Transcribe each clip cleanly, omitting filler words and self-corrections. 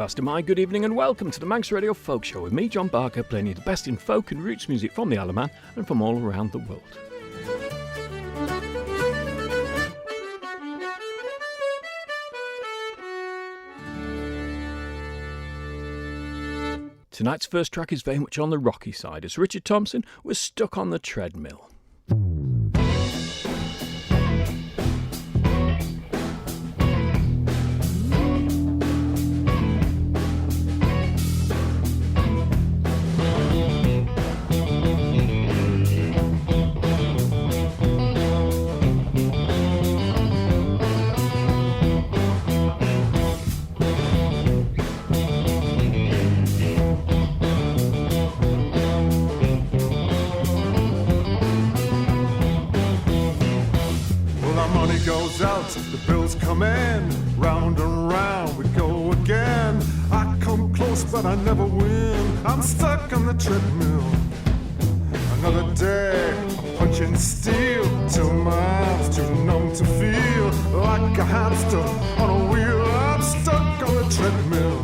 Faster My good evening and welcome to the Manx Radio Folk Show with me, John Barker, playing you the best in folk and roots music from the Isle of Man and from all around the world. Tonight's first track is very much on the rocky side as Richard Thompson was stuck on the treadmill. Goes out, the bills come in, round and round we go again. I come close but I never win, I'm stuck on the treadmill. Another day, I'm punching steel, till my arms too numb to feel. Like a hamster on a wheel, I'm stuck on the treadmill.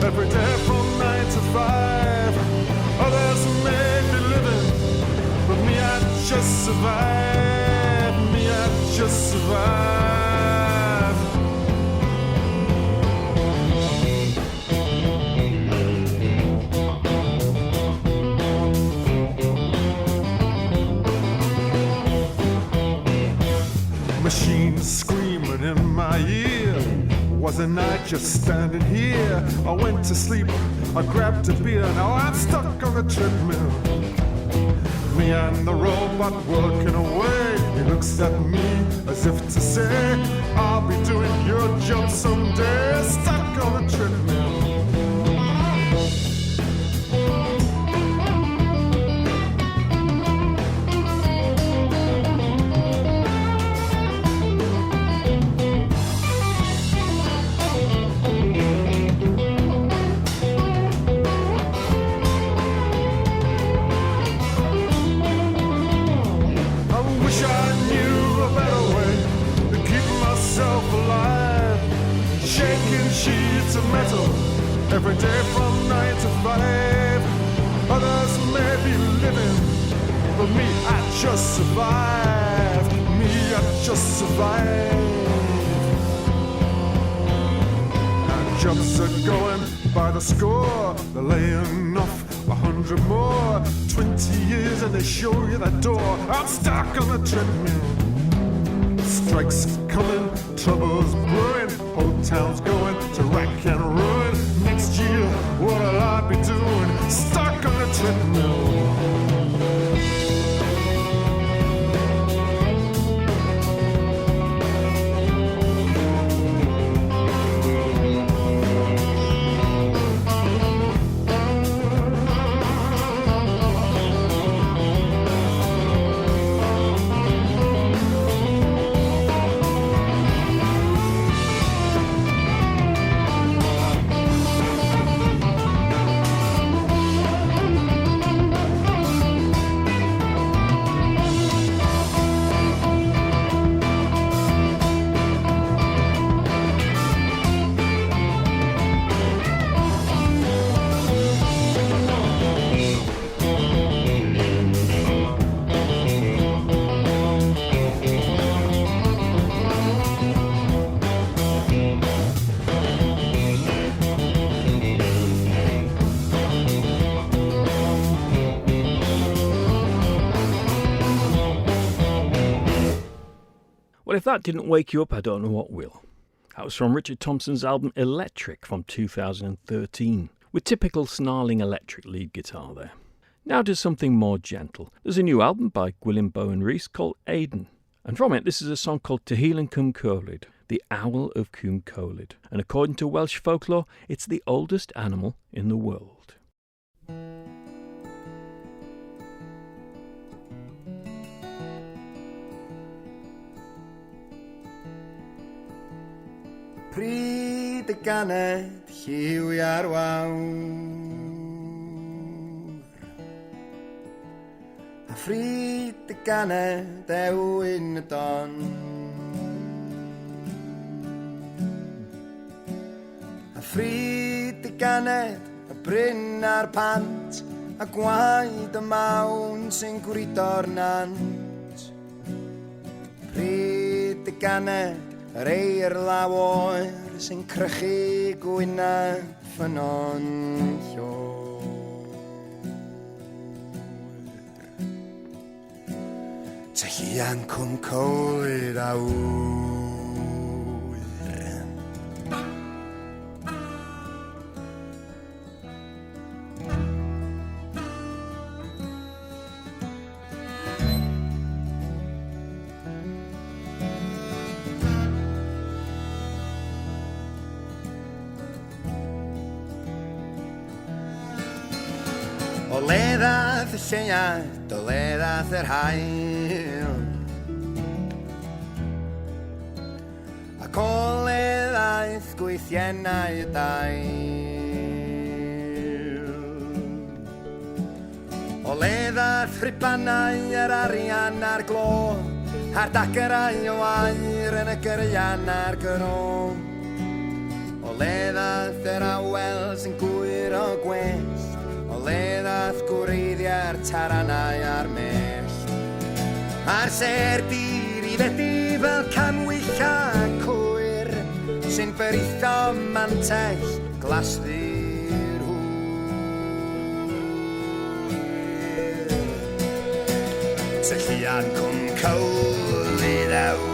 Every day from 9 to 5. Others may be living, but me I just survive. Me I just survive. Machines screaming in my ear. Wasn't I just standing here? I went to sleep, I grabbed a beer. Now I'm stuck on the treadmill. Me and the robot working away. He looks at me as if to say, I'll be doing your job someday. Stuck on the treadmill. Every day from 9 to 5. Others may be living, but me, I just survive. Me, I just survive. Now jobs are going by the score. They're laying off 100 more. 20 years and they show you that door. I'm stuck on the treadmill. Strikes coming, trouble's brewing. Whole town's going to rack and ruin. Next year, what'll I be doing? Stuck on the treadmill. Well, if that didn't wake you up, I don't know what will. That was from Richard Thompson's album Electric from 2013, with typical snarling electric lead guitar there. Now to something more gentle. There's a new album by Gwilym Bowen Rees called Aidan, and from it this is a song called Tehillan Cum Curlid. the owl of Cwm Coelid, and according to Welsh folklore, it's the oldest animal in the world. Pryd y ganed lliw ar wawr, a phryd y ganed ewyn y don, a phryd y ganed y bryn a'r pant, a gwaed y mawn sy'n gwrido'r nant. Pryd y ganed yr eir law oer sy'n crychu gwynaf ffynon llwyr. Tylluan Cwm Coelid a wyr. O le ddath y lleuad, o le ddath yr haul, ac o le ddaeth gweithiennau y dail. O le ddath rhibanau yr arian a'r glo, a'r dagerau o air yn y gyrrian a'r gyrro. O le ddath yr awel sy'n gwyr o gwest, o le ddath gwreiddiau'r taranau a'r mell. A'r ser dir I fedi fel canwyll a cwyr, sy'n beritho mantell glasddi'r hwyr. Tylluan Cwm Coelid a wyr.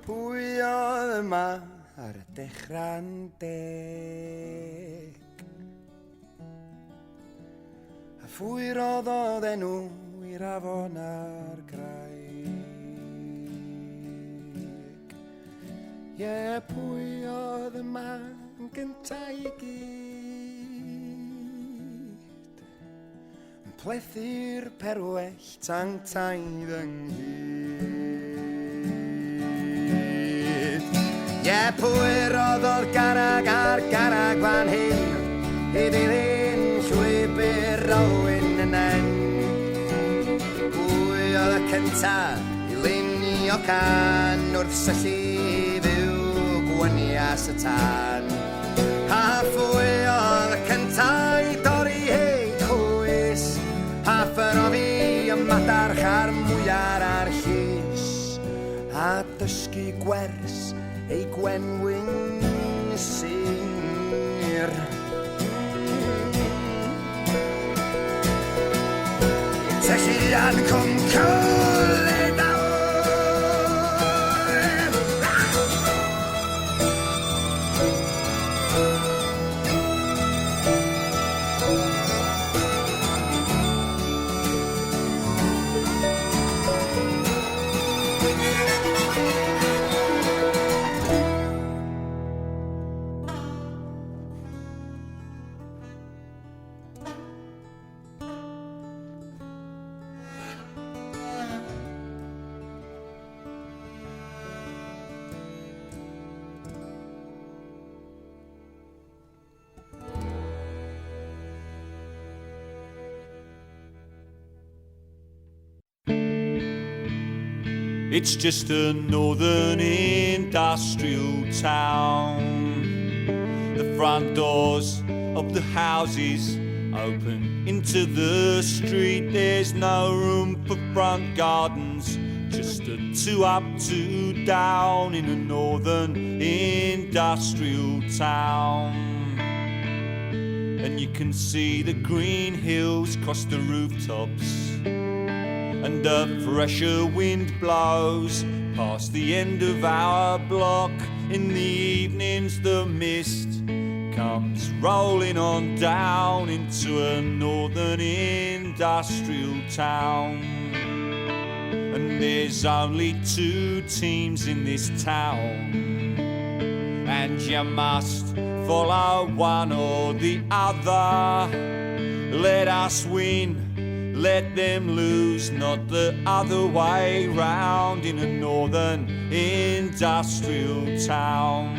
Pwy oedd yma ar y dechrau'n deg? A phwy roddodd enw i'r afon a'r graig? Ie, pwy oedd yma yn gynta I gyd? Yn plethu'r perwell tang taid ynghyd. Ie, pwy roddodd garag ar garag fan hyn, I ddilyn llwybr Olwyn yn en. Pwy oedd y cyntaf I lunio can wrth syllu fyw gwynias y tan. A phwy oedd y cyntaf I dorri hei cwys, a ffyrofi y madarch a'r mwyar a'r llys, a dysgu gwers ei gwenwyn sir. Tylluan Cwm Coelid a It's just a northern industrial town. front doors of the houses open into the street. There's no room for front gardens, just a 2 up, 2 down in a northern industrial town. And you can see the green hills cross the rooftops, and the fresher wind blows past the end of our block. In the evenings the mist comes rolling on down into a northern industrial town. And there's only 2 teams in this town, and you must follow one or the other. Let us win, let them lose, not the other way round in a northern industrial town.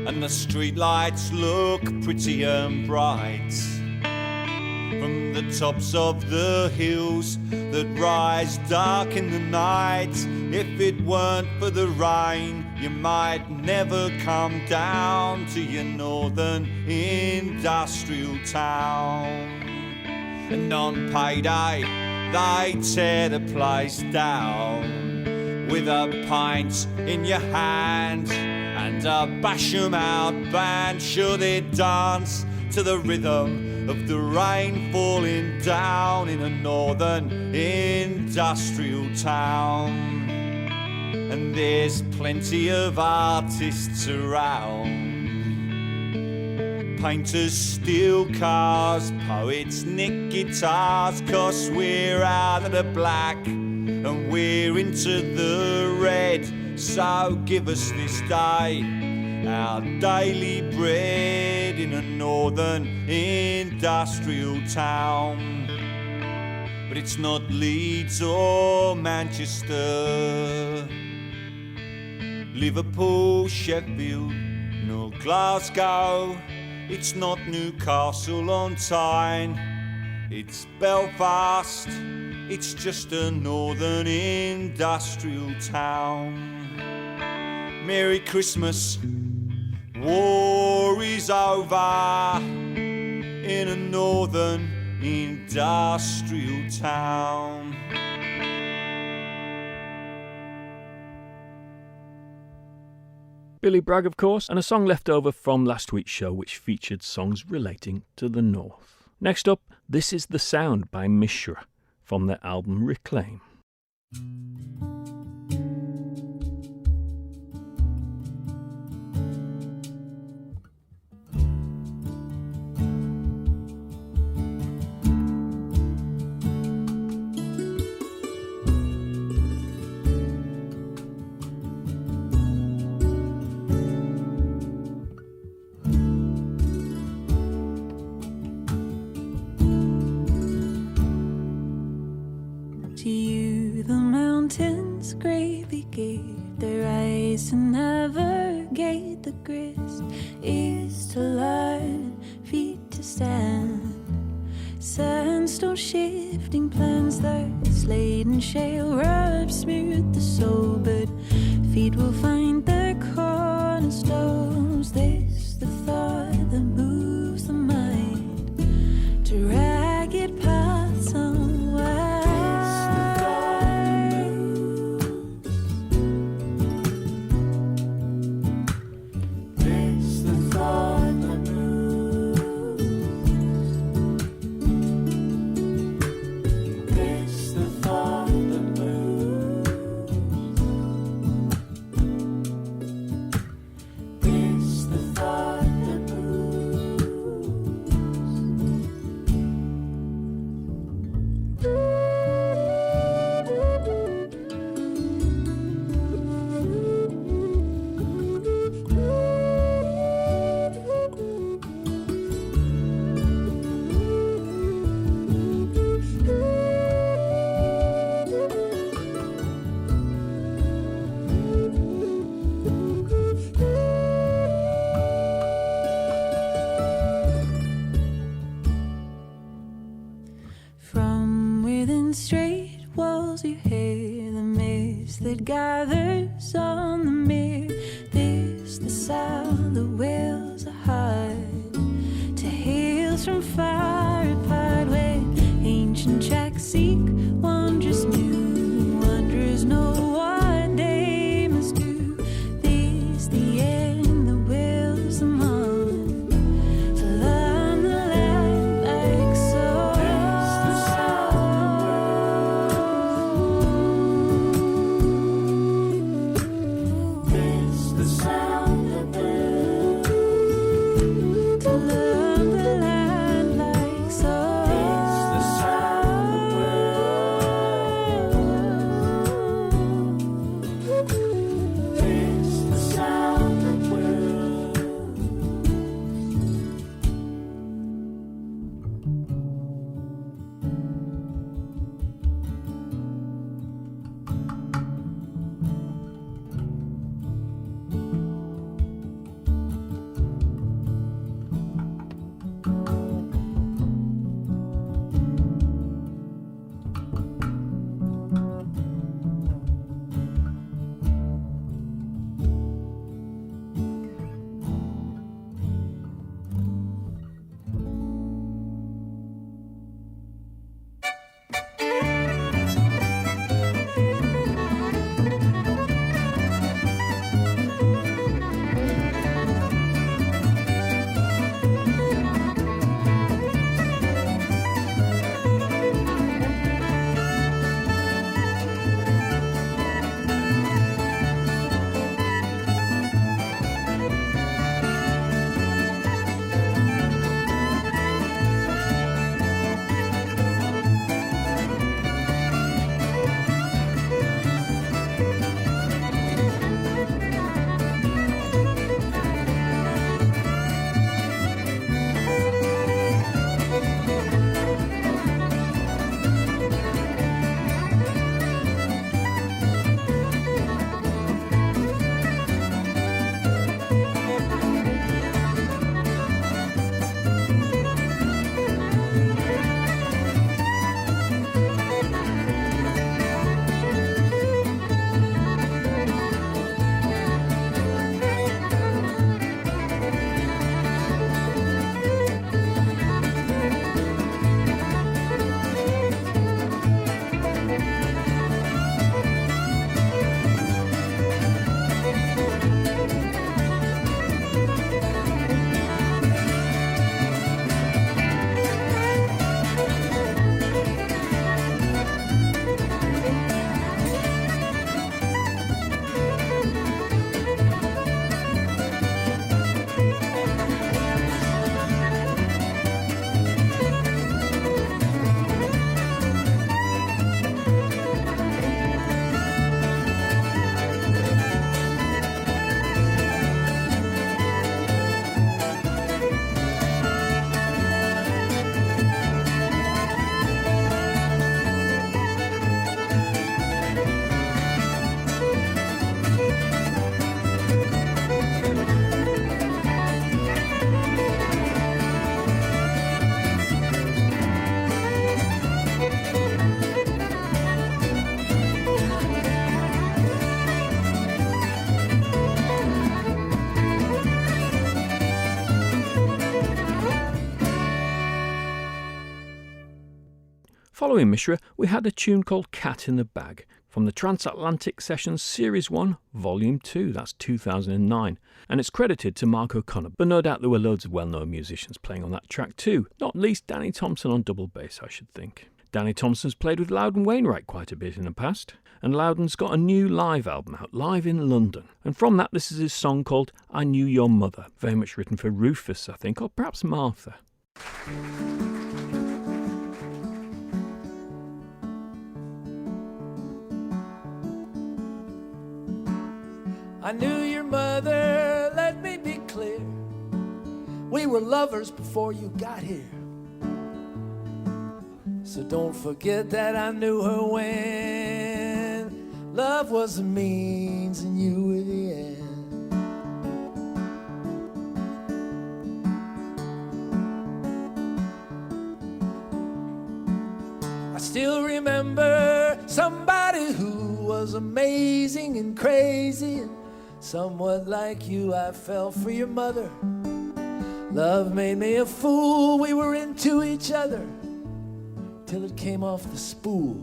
And the streetlights look pretty and bright from the tops of the hills that rise dark in the night. If it weren't for the rain, you might never come down to your northern industrial town. And on payday, they tear the place down with a pint in your hand and a bash 'em out band. Sure, they dance to the rhythm of the rain falling down in a northern industrial town. And there's plenty of artists around, painters steal cars, poets nick guitars, 'cause we're out of the black and we're into the red. So give us this day our daily bread in a northern industrial town. But it's not Leeds or Manchester, Liverpool, Sheffield, nor Glasgow. It's not Newcastle on Tyne, it's Belfast. It's just a northern industrial town. Merry Christmas, war is over in a northern industrial town. Billy Bragg, of course, and a song left over from last week's show which featured songs relating to the north. Next up, This Is the Sound by Mishra from their album Reclaim. To you the mountains gravely gave their eyes to navigate. The grist is to learn, feet to stand. Sandstone shifting plans, the slate and shale rub smooth the soul, but feet will find their cornerstones. This the thought that moves the mind to ragged paths unwind. That gathers on the mere. This the sound that will Following Mishra, we had a tune called Cat in the Bag from the Transatlantic Sessions Series 1, Volume 2, that's 2009, and it's credited to Mark O'Connor, but no doubt there were loads of well-known musicians playing on that track too, not least Danny Thompson on double bass, I should think. Danny Thompson's played with Loudon Wainwright quite a bit in the past, and Loudon's got a new live album out, live in London, and from that this is his song called I Knew Your Mother, very much written for Rufus, I think, or perhaps Martha. I knew your mother, let me be clear. We were lovers before you got here. So don't forget that I knew her when love was the means and you were the end. I still remember somebody who was amazing and crazy, and somewhat like you, I fell for your mother. Love made me a fool, we were into each other till it came off the spool.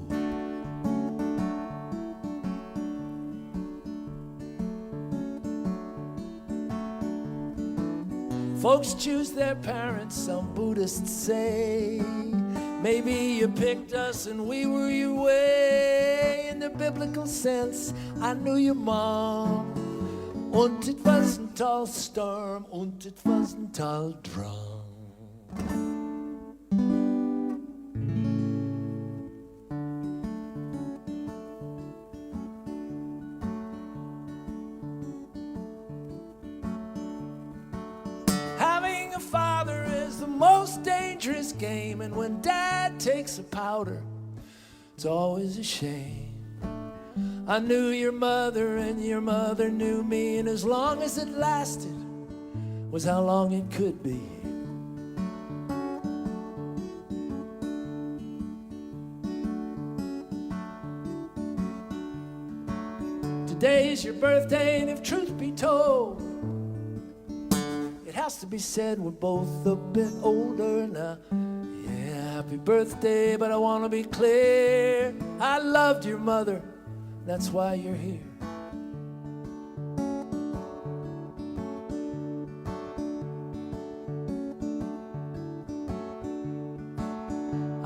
Folks choose their parents, some Buddhists say. Maybe you picked us and we were your way. In the biblical sense, I knew your mom. Und it wasn't all storm, und it wasn't all drum. Having a father is the most dangerous game, and when dad takes a powder, it's always a shame. I knew your mother and your mother knew me, and as long as it lasted was how long it could be. Today's your birthday, and if truth be told, it has to be said we're both a bit older now. Yeah, happy birthday, but I want to be clear, I loved your mother. That's why you're here.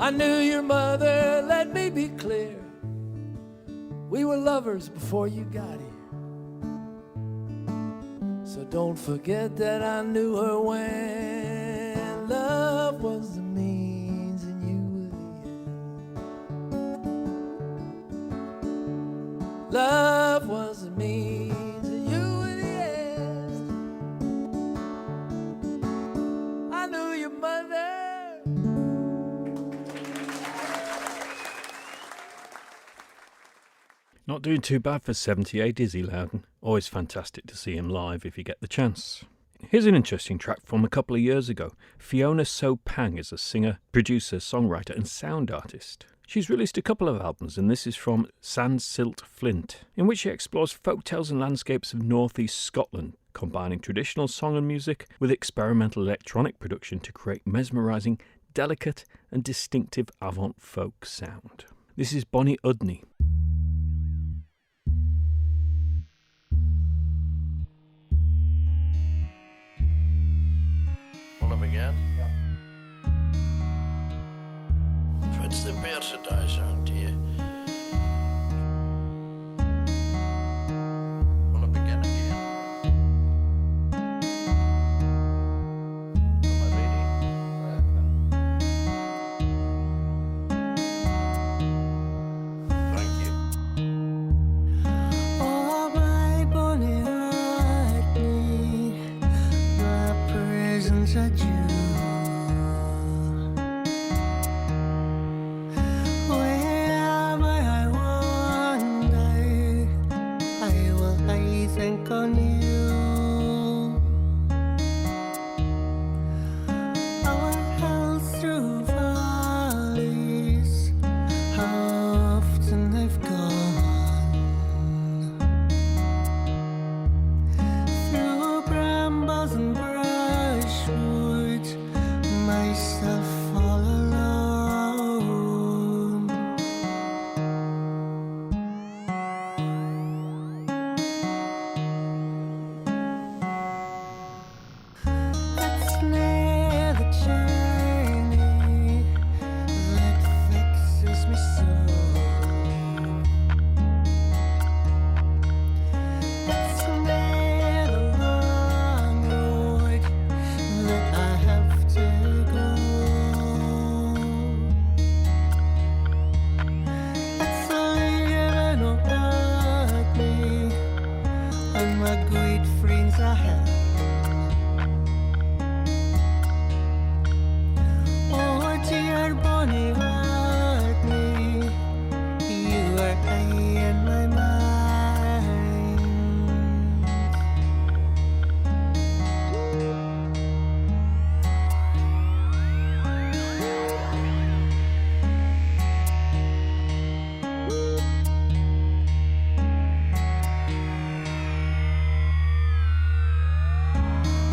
I knew your mother, let me be clear. We were lovers before you got here. So don't forget that I knew her when love was the means and you were the end. Love was the means and you were the end. I knew your mother. Not doing too bad for 78, is he, Loudon? Always fantastic to see him live if you get the chance. Here's an interesting track from a couple of years ago. Fiona So Pang is a singer, producer, songwriter and sound artist. She's released a couple of albums, and this is from Sand Silt Flint, in which she explores folktales and landscapes of northeast Scotland, combining traditional song and music with experimental electronic production to create mesmerising, delicate and distinctive avant-folk sound. This is Bonnie Udney. Again? Ja. What's the better die song, dear? Wanna begin again? Am I ready? Thank you. Oh, my Bonnie Udney, my presence at you. Well, Oh, dear Bonnie Rodney, you are high in my mind.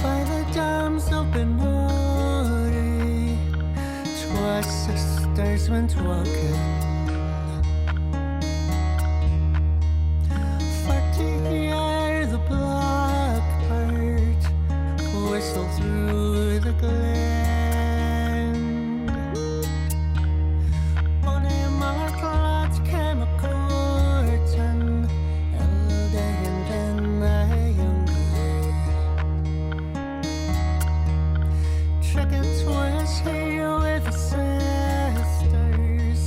By the dams of Benori, 'twas sisters went walking. 40 the blackbird whistled through the glen. Bonnie Margaret came a courting, elder and then a younger. Trickett was here with the sisters,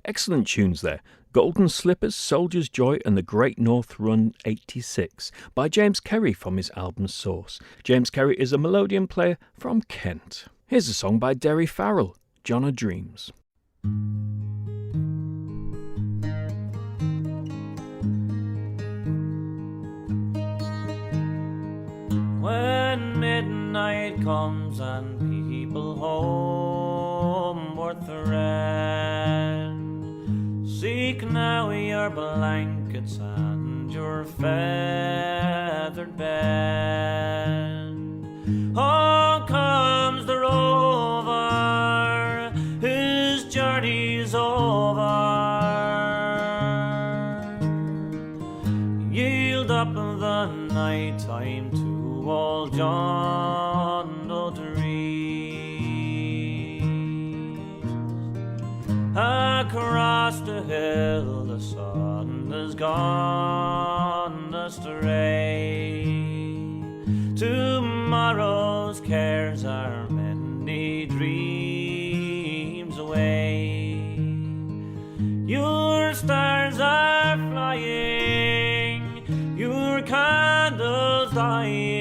Excellent tunes there. Golden Slippers, Soldier's Joy and The Great North Run 86 by James Kerry from his album Source. James Kerry is a melodeon player from Kent. Here's a song by Derry Farrell, John o' Dreams. When midnight comes and people homeward thread, seek now your blankets and your feathered bed. Home comes the rover, his journey's over. Yield up the night time to old John O'Dreams. Across the hill the sun has gone astray. Tomorrow's cares are many dreams away. Your stars are flying, your candles dying.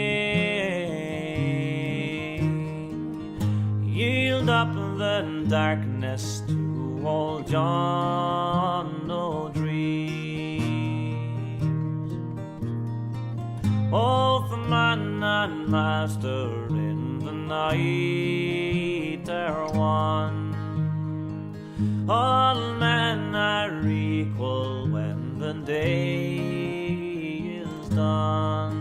Yield up the darkness to old John O'Dreams. Both man and master in the night are one. All men are equal when the day is done.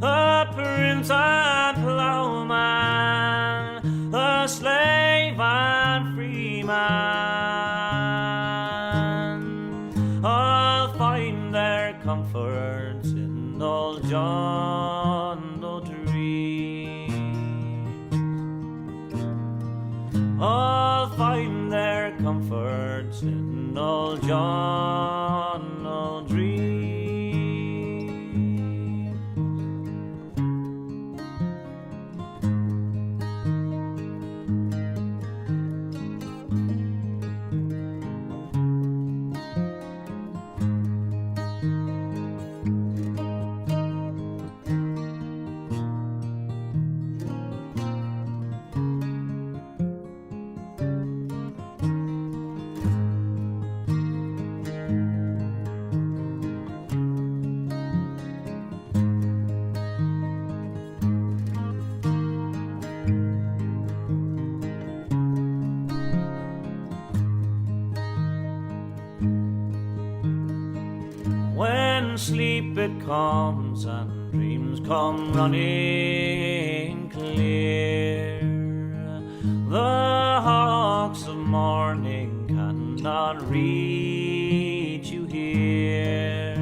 A prince and plowman, a slave and free man, all find their comforts in old John O'Dreams. All find their comforts in old John O'Dreams. Sleep it comes and dreams come running clear. The hawks of morning cannot reach you here.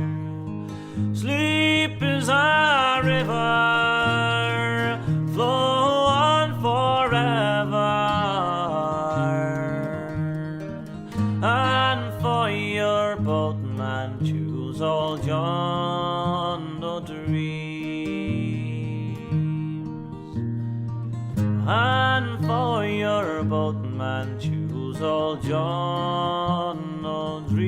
Sleep is a river, flow on forever. And for your boatman choose old John O'Dreams. And for your boatman choose old John O'Dreams.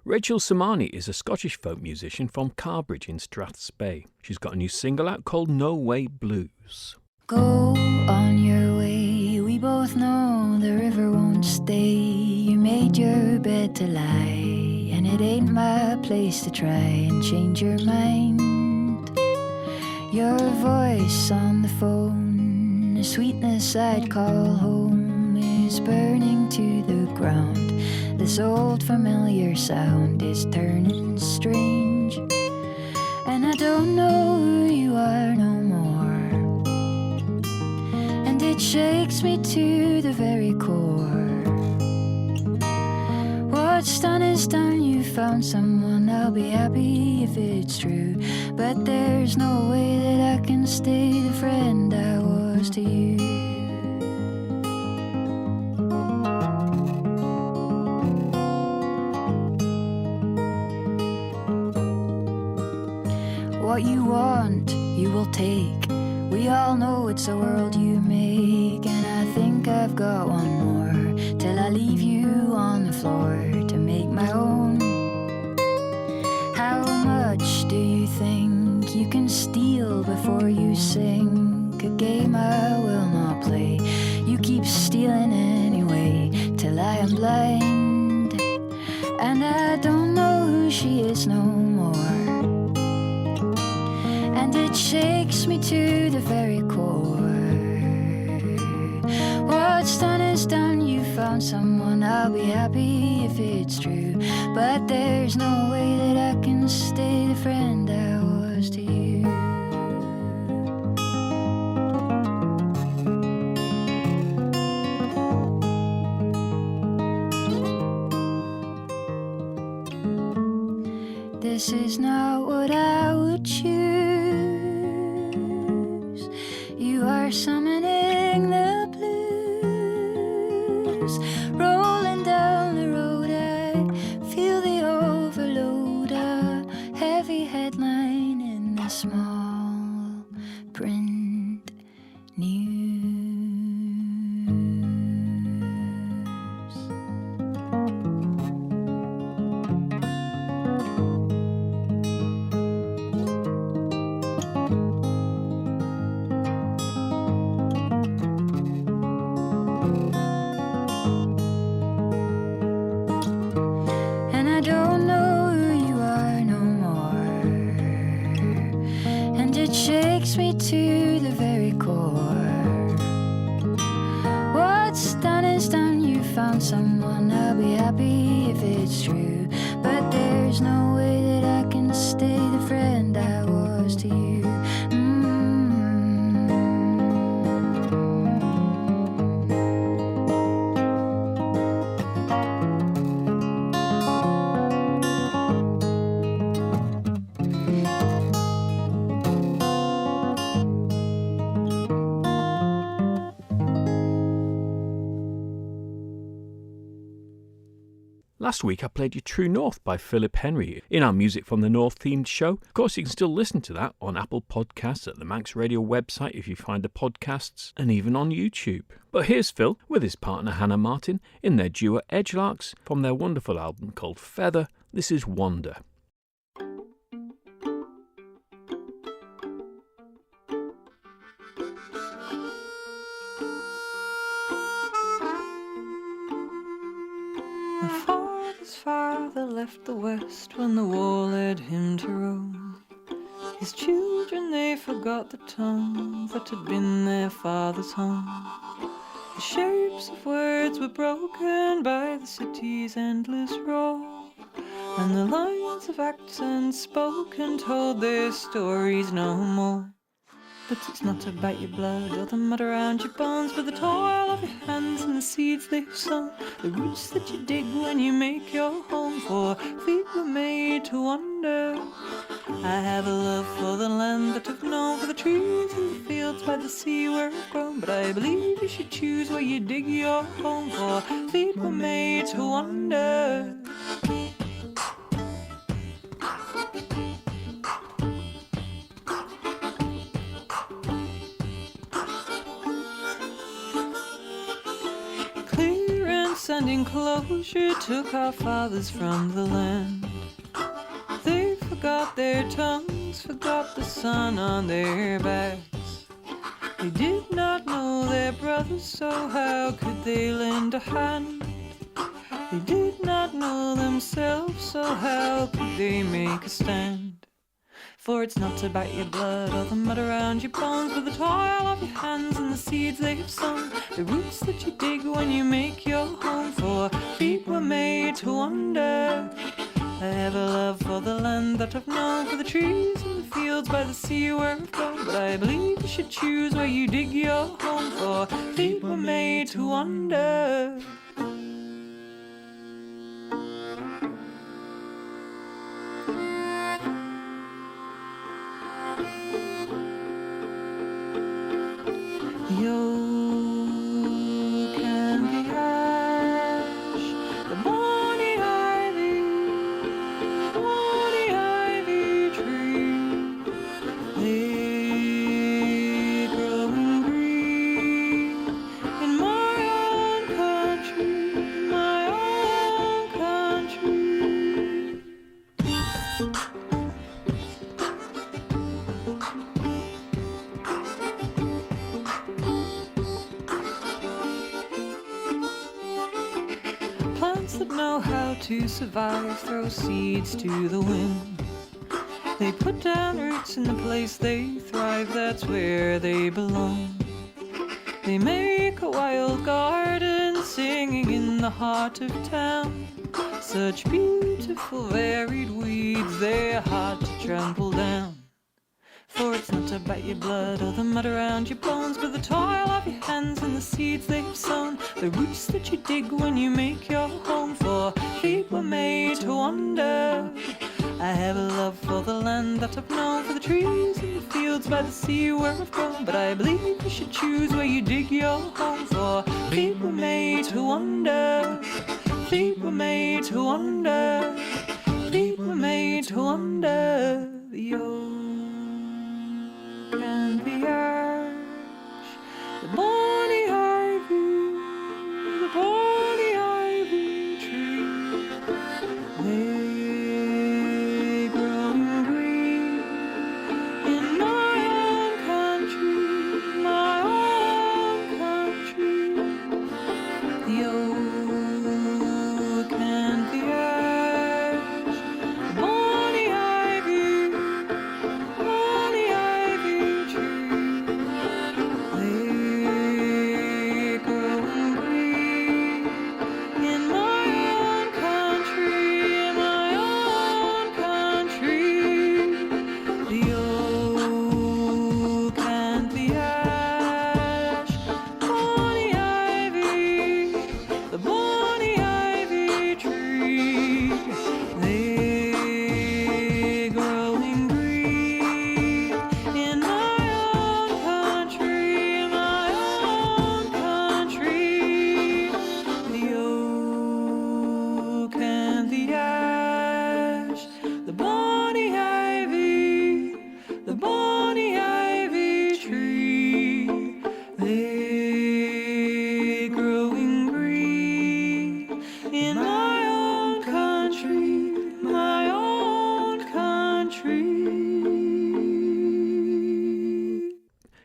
Rachel Samani is a Scottish folk musician from Carbridge in Strathspey. She's got a new single out called No Way Blues. Go on your way, we both know the river won't stay. You made your bed to lie, and it ain't my place to try and change your mind. Your voice on the phone, the sweetness I'd call home, is burning to the ground. This old familiar sound is turning strange, and I don't know who you are no more, and it shakes me to the very core. What's done is done, you found someone, I'll be happy if it's true, but there's no way that I can stay the friend I was to you. what you want, you will take. We all know it's a world you make, and I think I've got one more till I leave you on the floor to make my own. How much do you think you can steal before you sink? A game I will not play. You keep stealing anyway till I am blind, and I don't know who she is no more. And it shakes me to the very core. What's done is done, you found someone. I'll be happy if it's true, but there's no way that I can stay the friend I was to you. This is not what I would choose. You are summoning the blues. Rolling down the road, I feel the overload. A heavy headline in the small print news. Shakes me to the very core. What's done is done, you found someone. I'll be happy if it's true, but there's no way that I can stay the friend I was to you. Last week I played you True North by Philip Henry in our Music from the North themed show. Of course, you can still listen to that on Apple Podcasts, at the Manx Radio website if you find the podcasts, and even on YouTube. But here's Phil with his partner Hannah Martin in their duo Edgelarks from their wonderful album called Feather. This is Wonder. His father left the west when the war led him to Rome. His children, they forgot the tongue that had been their father's home. The shapes of words were broken by the city's endless roar, and the lines of accents spoken told their stories no more. But it's not about your blood or the mud around your bones, but the toil of your hands and the seeds they've sown, the roots that you dig when you make your home. For feet were made to wander. I have a love for the land that I've known, for the trees and the fields by the sea where I've grown, but I believe you should choose where you dig your home, for feet were made to wander. Sending closure took our fathers from the land. They forgot their tongues, forgot the sun on their backs. They did not know their brothers, so how could they lend a hand? They did not know themselves, so how could they make a stand? For it's not about your blood or the mud around your bones, but the toil of your hands and the seeds they have sown, the roots that you dig when you make your home. For feet were made to wander. I have a love for the land that I've known, for the trees and the fields by the sea where I've grown, but I believe you should choose where you dig your home, for feet were made to wander. Yoke and the ash, the bonny ivy tree, to survive throw seeds to the wind. They put down roots in the place they thrive, that's where they belong. They make a wild garden singing in the heart of town. Such beautiful varied weeds, they're hard to trample down. For it's not about your blood or the mud around your bones, but the toil of your hands and the seeds they've sown, the roots that you dig when you make your home. For feet were made to wander. I have a love for the land that I've known, for the trees and the fields by the sea where I've grown, but I believe you should choose where you dig your home. For feet were made to wander. Feet were made to wander. Feet were made to wander. The oak and the ash, the bonny ivy, the bonny ivy tree, they growing green in my own country, my own country. The oak and the ash, the bonny ivy tree, they growing green in my own country, my own country. The oak and the ash, bonny ivy, the bonny ivy tree, they growing green in my own country, my own country. The oak and the ash, the bonny ivy, the bonny ivy tree, they growing green in my own country, my own country.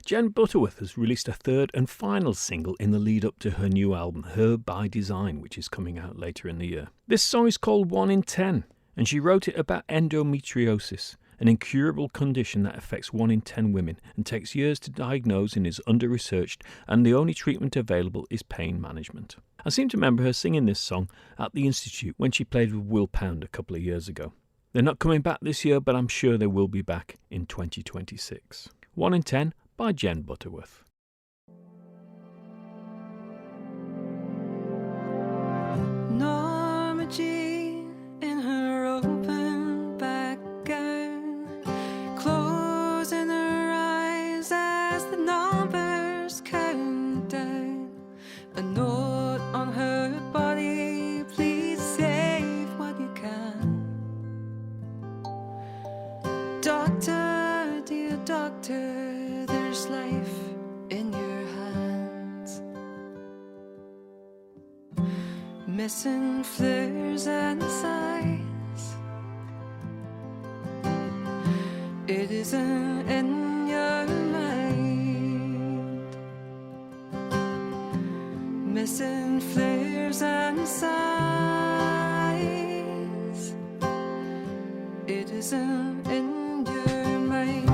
Jen Butterworth has released a third and final single in the lead up to her new album, Her by Design, which is coming out later in the year. This song is called 1 in 10, and she wrote it about endometriosis, an incurable condition that affects 1 in 10 women and takes years to diagnose and is under-researched, and the only treatment available is pain management. I seem to remember her singing this song at the Institute when she played with Will Pound a couple of years ago. They're not coming back this year, but I'm sure they will be back in 2026. 1 in 10 by Jen Butterworth. Norma Jean in her open back gown, closing her eyes as the numbers count down. A note on her body, please save what you can. Doctor, dear doctor, there's life in your hands. Missing flares and sighs. It isn't in your mind. Missing flares and sighs. It isn't in your mind.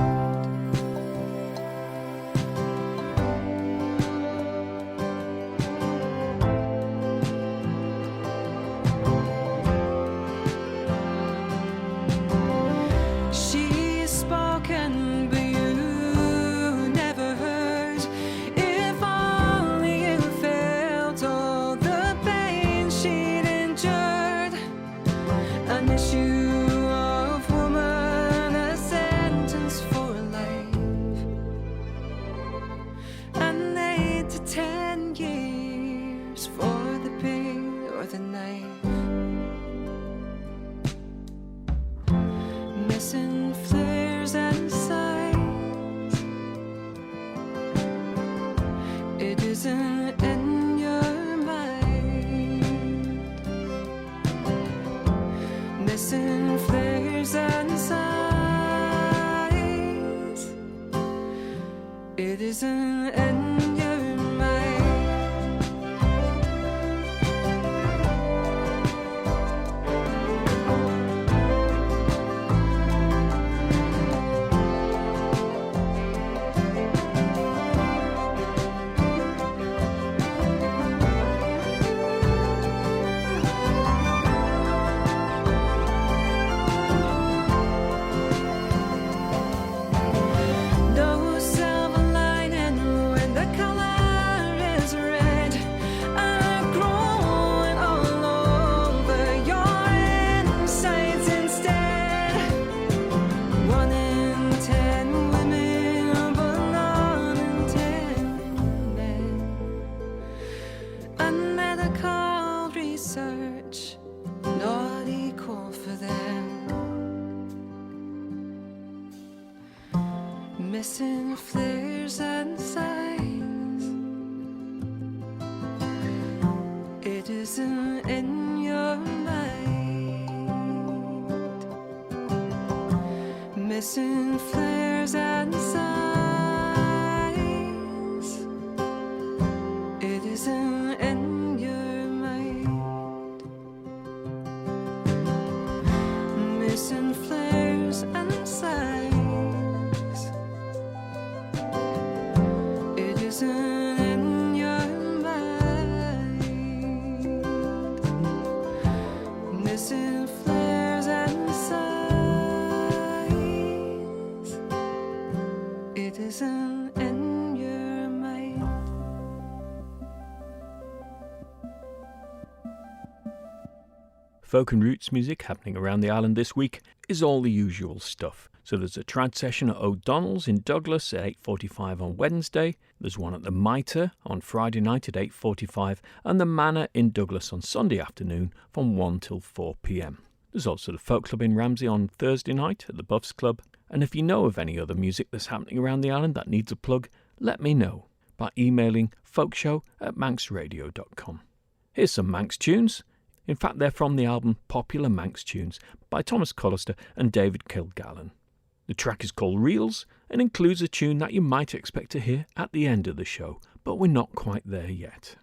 She's spoken, but you never heard. If only you felt all the pain she'd endured. An issue of woman, a sentence for life, and 8 to 10 years for the pain or the knife. Missing flares and sighs. It isn't in your mind. Missing flares and sighs. It isn't in your mind. missing flares and sighs. It isn't in your mind. Missing flares and sighs. It isn't in your mind. Missing flares and sighs. It isn't in your mind. Missing flares and sighs. It isn't in your mind. Folk and roots music happening around the island this week is all the usual stuff. So there's a trad session at O'Donnell's in Douglas at 8:45 on Wednesday. There's one at the Mitre on Friday night at 8:45 and the Manor in Douglas on Sunday afternoon from 1 till 4 p.m. There's also the Folk Club in Ramsey on Thursday night at the Buffs Club. And if you know of any other music that's happening around the island that needs a plug, let me know by emailing folkshow@manxradio.com. Here's some Manx tunes. In fact, they're from the album Popular Manx Tunes by Thomas Collister and David Kilgallen. The track is called Reels and includes a tune that you might expect to hear at the end of the show, but we're not quite there yet.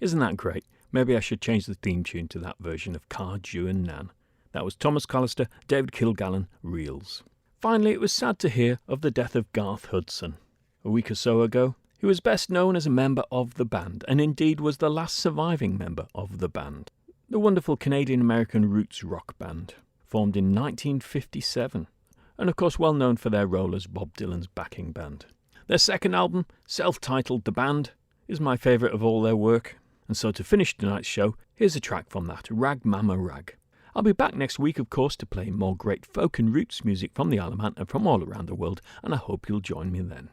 Isn't that great? Maybe I should change the theme tune to that version of Car, Jew and Nan. That was Thomas Collister, David Kilgallen, Reels. Finally, it was sad to hear of the death of Garth Hudson. A week or so ago, he was best known as a member of the band, and indeed was the last surviving member of the band. The wonderful Canadian-American roots rock band, formed in 1957. and of course well known for their role as Bob Dylan's backing band. Their second album, self-titled The Band, is my favourite of all their work, and so to finish tonight's show, here's a track from that, Rag Mama Rag. I'll be back next week, of course, to play more great folk and roots music from the Isle of Man and from all around the world, and I hope you'll join me then.